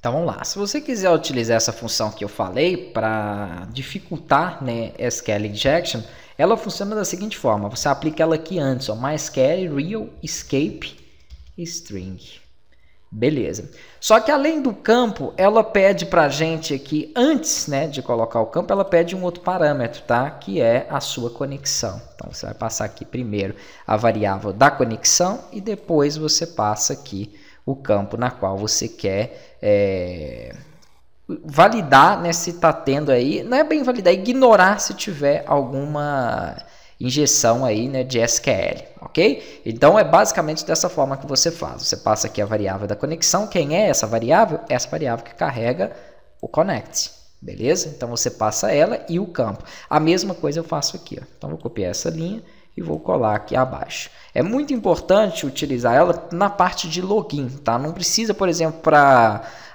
Então vamos lá, se você quiser utilizar essa função que eu falei para dificultar, né, SQL injection, ela funciona da seguinte forma, você aplica ela aqui antes, ó, MySQL real escape string. Beleza. Só que além do campo, ela pede para a gente aqui, antes, né, de colocar o campo, ela pede um outro parâmetro, tá? Que é a sua conexão. Então você vai passar aqui primeiro a variável da conexão e depois você passa aqui o campo na qual você quer validar, né, se está tendo aí, não é bem validar, é ignorar se tiver alguma injeção aí, né, de SQL, ok? Então é basicamente dessa forma que você faz. Você passa aqui a variável da conexão. Quem é essa variável? Essa variável que carrega o connect, beleza? Então você passa ela e o campo. A mesma coisa eu faço aqui, ó. Então vou copiar essa linha e vou colar aqui abaixo. É muito importante utilizar ela na parte de login, tá? Não precisa, por exemplo,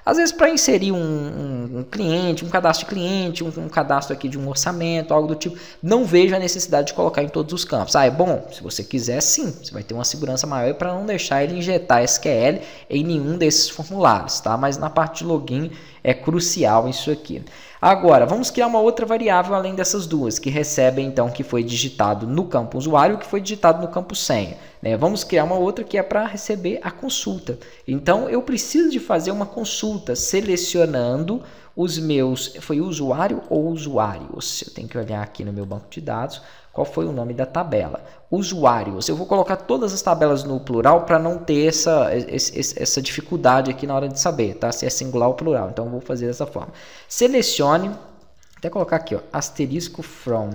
às vezes para inserir um cliente, um cadastro de cliente, um cadastro aqui de um orçamento, algo do tipo, não vejo a necessidade de colocar em todos os campos. É bom, se você quiser, sim, você vai ter uma segurança maior para não deixar ele injetar SQL em nenhum desses formulários, tá? Mas na parte de login é crucial isso aqui. Agora, vamos criar uma outra variável além dessas duas, que recebe então que foi digitado no campo usuário e que foi digitado no campo senha. Né? Vamos criar uma outra que é para receber a consulta. Então, eu preciso de fazer uma consulta selecionando os meus... Foi usuário ou usuários? Eu tenho que olhar aqui no meu banco de dados qual foi o nome da tabela. Usuários. Eu vou colocar todas as tabelas no plural para não ter essa dificuldade aqui na hora de saber, tá? Se é singular ou plural. Então, eu vou fazer dessa forma. Selecione, até colocar aqui, ó, asterisco from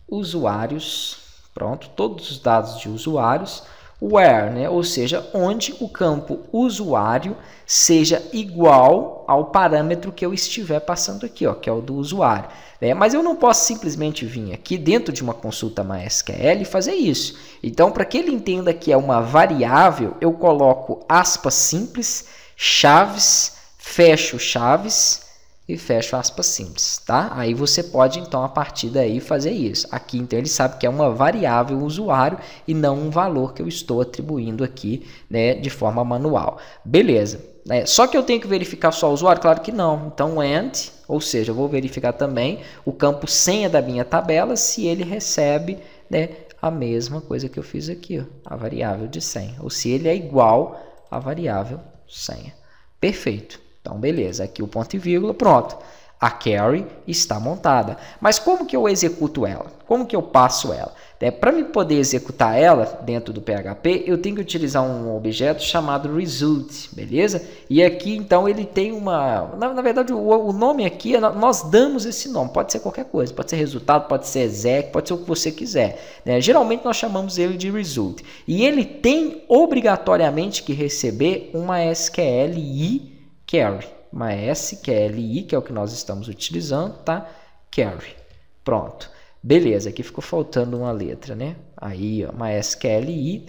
usuários. Pronto, todos os dados de usuários. Where, né? Ou seja, onde o campo usuário seja igual ao parâmetro que eu estiver passando aqui, ó, que é o do usuário. Mas eu não posso simplesmente vir aqui dentro de uma consulta MySQL e fazer isso. Então, para que ele entenda que é uma variável, eu coloco aspas simples, chaves, fecho chaves e fecho aspas simples, tá? Aí você pode, então, a partir daí fazer isso. Aqui, então, ele sabe que é uma variável usuário e não um valor que eu estou atribuindo aqui, né, de forma manual. Beleza. Só que eu tenho que verificar só o usuário? Claro que não. Então, AND, ou seja, eu vou verificar também o campo senha da minha tabela se ele recebe, né, a mesma coisa que eu fiz aqui, ó, a variável de senha, ou se ele é igual à variável senha. Perfeito. Então, beleza, aqui o ponto e vírgula, pronto. A query está montada. Mas como que eu executo ela? Como que eu passo ela? Para me poder executar ela dentro do PHP, eu tenho que utilizar um objeto chamado result, beleza? E aqui, então, ele tem uma... Na verdade, o nome aqui, nós damos esse nome. Pode ser qualquer coisa. Pode ser resultado, pode ser exec, pode ser o que você quiser. Né? Geralmente, nós chamamos ele de result. E ele tem, obrigatoriamente, que receber uma SQLi query, uma SQLi, que é o que nós estamos utilizando, tá? Query. Pronto. Beleza, aqui ficou faltando uma letra, né? Aí, ó, MySQLi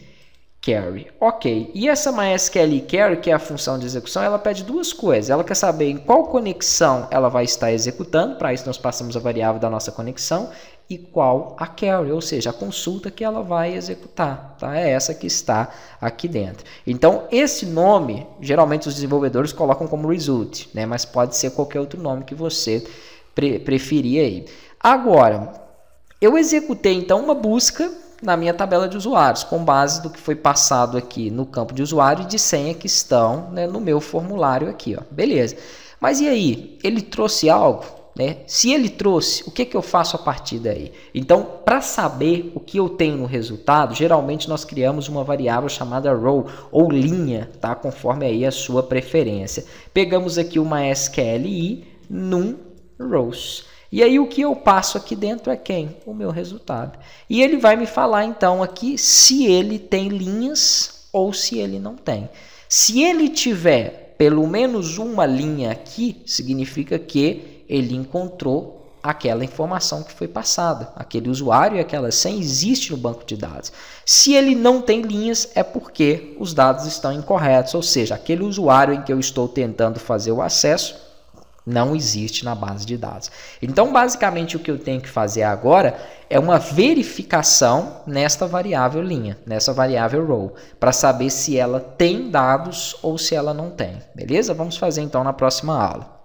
query. Ok. E essa MySQLi query, que é a função de execução, ela pede duas coisas. Ela quer saber em qual conexão ela vai estar executando, para isso nós passamos a variável da nossa conexão, e qual a query, ou seja, a consulta que ela vai executar, tá? É essa que está aqui dentro. Então, esse nome, geralmente os desenvolvedores colocam como result, né? Mas pode ser qualquer outro nome que você preferir aí. Agora, eu executei, então, uma busca na minha tabela de usuários, com base do que foi passado aqui no campo de usuário e de senha que estão, né, no meu formulário aqui, ó. Beleza. Mas e aí? Ele trouxe algo? Né? Se ele trouxe, o que eu faço a partir daí? Então, para saber o que eu tenho no resultado, geralmente nós criamos uma variável chamada row ou linha, tá? Conforme aí a sua preferência. Pegamos aqui uma SQLi num rows. E aí o que eu passo aqui dentro é quem? O meu resultado. E ele vai me falar então aqui se ele tem linhas ou se ele não tem. Se ele tiver pelo menos uma linha aqui, significa que ele encontrou aquela informação que foi passada. Aquele usuário e aquela senha existe no banco de dados. Se ele não tem linhas, é porque os dados estão incorretos. Ou seja, aquele usuário em que eu estou tentando fazer o acesso Não existe na base de dados. Então, basicamente, o que eu tenho que fazer agora é uma verificação nesta variável linha, nessa variável row, para saber se ela tem dados ou se ela não tem. Beleza? Vamos fazer então na próxima aula.